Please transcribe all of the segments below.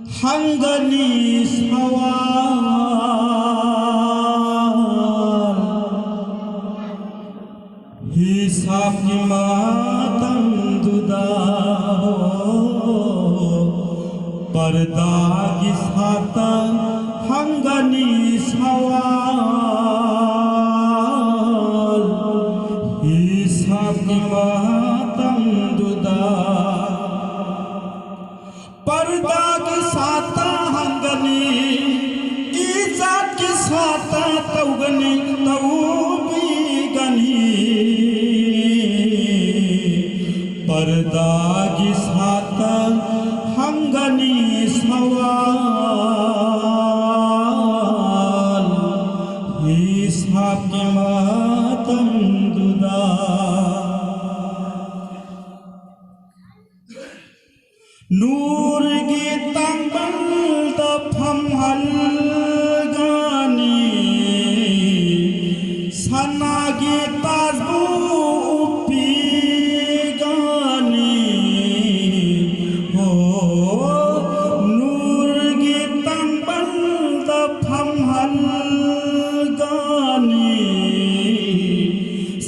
hangani sawal hisab ki matam duda parda ki satan hangani sawal hisab ki matam duda पर्दा के साता हंगनी इज्जत के साता तौगनी तौबी गनी पर्दा के साता हंगनी सवाल हिसाब के मातम दुदा नूर की तंगल दफम हलगानी सना की ताजबू पी गानी हो नूर की तंगल दफम हलगानी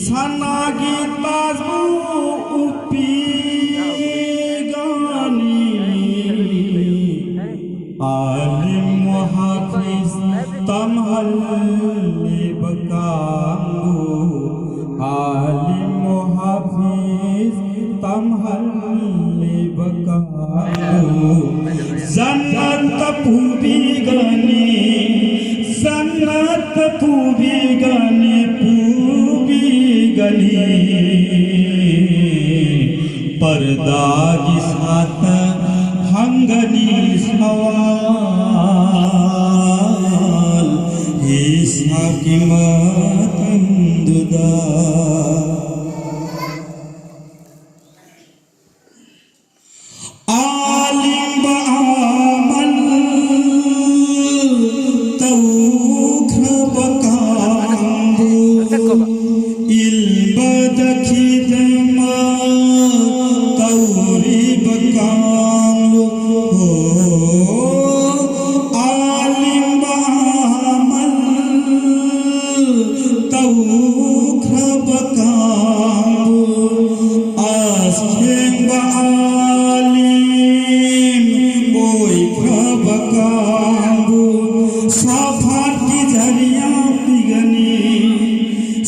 सना की ताजबू पी आलिम मुहाफिज तमहल बकांगू आलिम मुहाफिज तमहल बकांगू जन्नत पूबी गनी जन्नत पूबी गनी पर्दा की साथ हंगनी सवाल हिसाब की मातम दुदा आलिम बामल तौख्र बकांबू इल्म दखिदमा तौरी बकांबू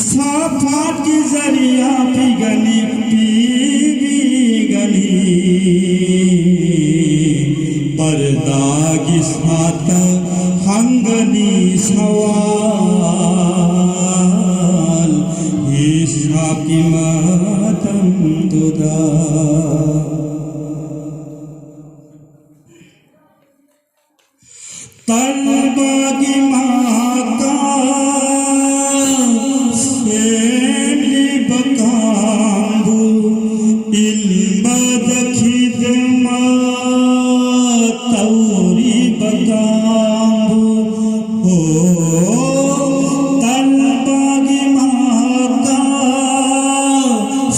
साफात की जरिया पिगनी गनी पर्दा की साथ हंगनी सवाल हिसाब की मातम दुदा तलबा की माका सेली बकांबू इल्म दखिदमा तौरी बकांबू हो तलबा की माका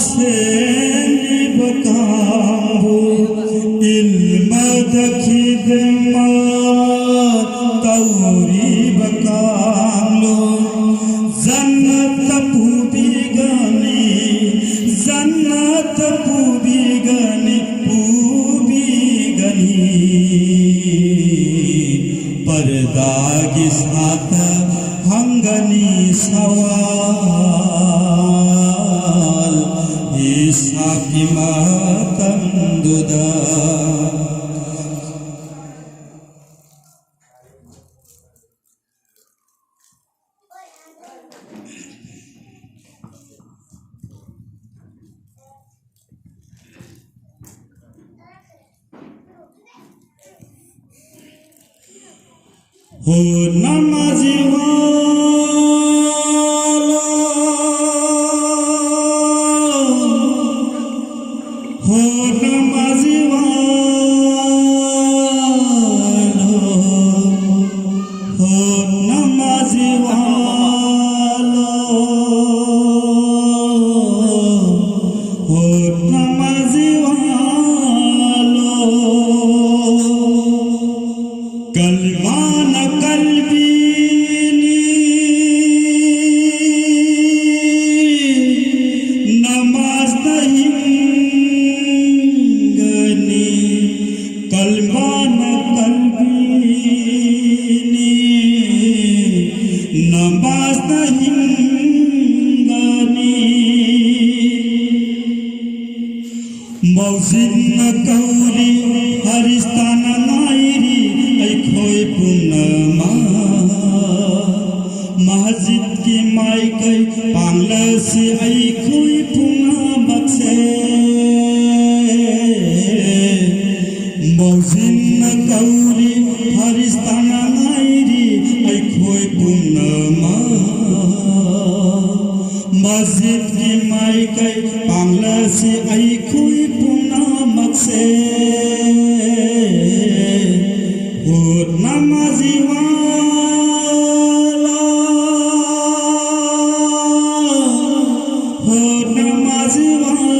सेली बकांबू इल्म दखिदमा तौरी बकांगलो जन्नत पूबी गनी पर्दा की साथ हंगनी सवाल हिसाब की मातम दुदा हो नमाजी वाला हो नमाजी वाला हो नमाजी वाला हो नमाजी वाला कलमा न कल्बीनी नमाज हिंगनी कलमा न कल्बीनी नमाज हिंगनी मौजिद न कौरी हरिस्ताना नायरी खोई पुनमा मस्जिद की माइकई पांगलस आई खोई पुना बक्से मौजिन कौरी हरिस्ताना नायरी आई खोई पुनमा मस्जिद की माइकई पांगलस आई खोई पुना बक्से नमाजी वाला हो नमाजी वाला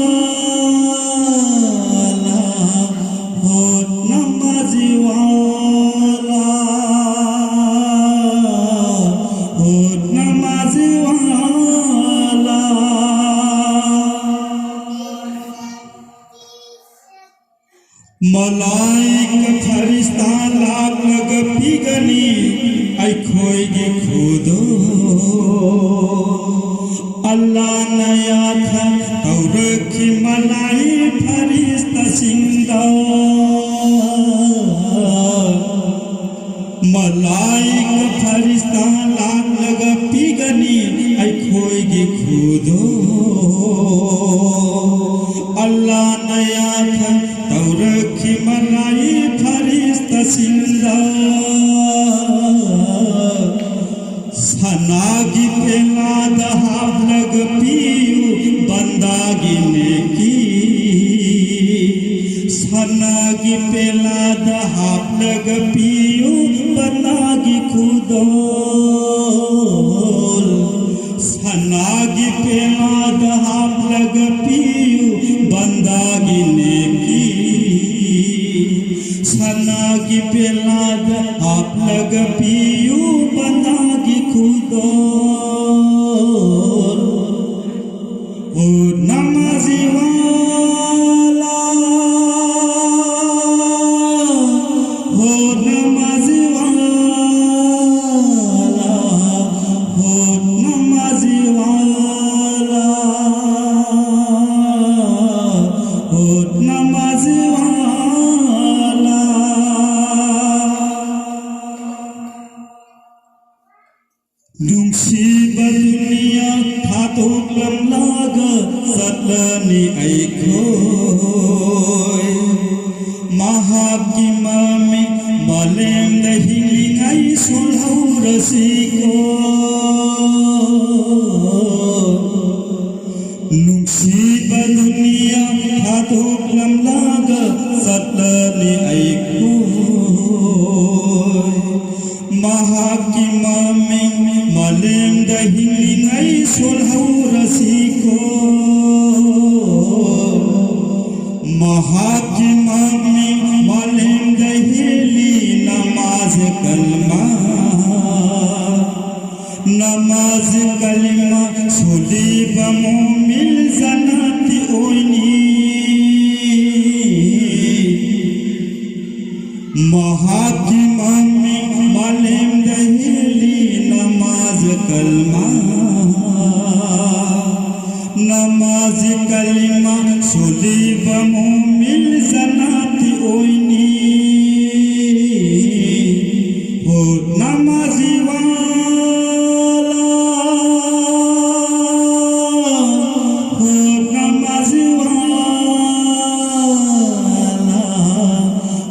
हो नमाजी वाला हो नमाजी वाला मलाइक फरिश्ता लाख लग पिगनी आई खोएगी खुदो अल्लाह नया था और रखी मलाई फरिश्ता सिंगा मलाइक फरिश्ता लाख लग पिगनी आई खोएगी खुदो अल्लाह नया था रखी मलाई फरिश्ता सिंदा सनागी पेला दहाब लग पियू बंदागी ने की सनागी पेला दहाब लग पियू बंदागी खुदोल सनागी पेला दहाब लग पियू बंदागी ने सनागी पेलाद आप लग पियू बनागी खुदो ओ नमाजी वाला हो नमाजी वाला हो नमाजी वाला हो नमाजी वाला Nungsi dunia patung lemlaga satlani aikoi mahakimami malem dahilingai sulhau rasiko Nungsi dunia patung lemlaga satlani aikoi mahakimami malem dahilingai sulhau rasiko mahakimami malem dahili namaz kalma suliba mumil zanati oini mahakimami malem dahili namaz kalma suliba mumil zanati oini ho namazi wala ho namazi wala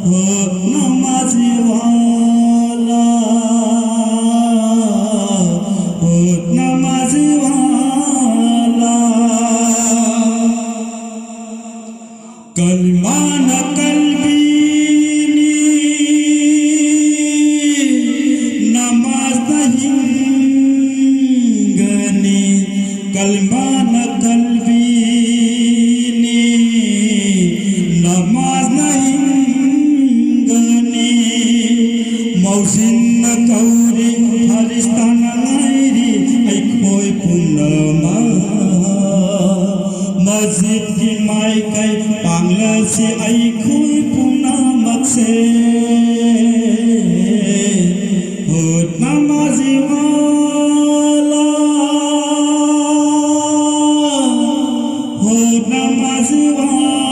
ho namazi wala ho namazi wala मौसिन कौरी हरिस्तान नायरी ऐखोय पुनमा मस्जिद की माइकै पांगलसे ऐखोय पुनमक्से होत नमाजी वाला होत नमाजी वाला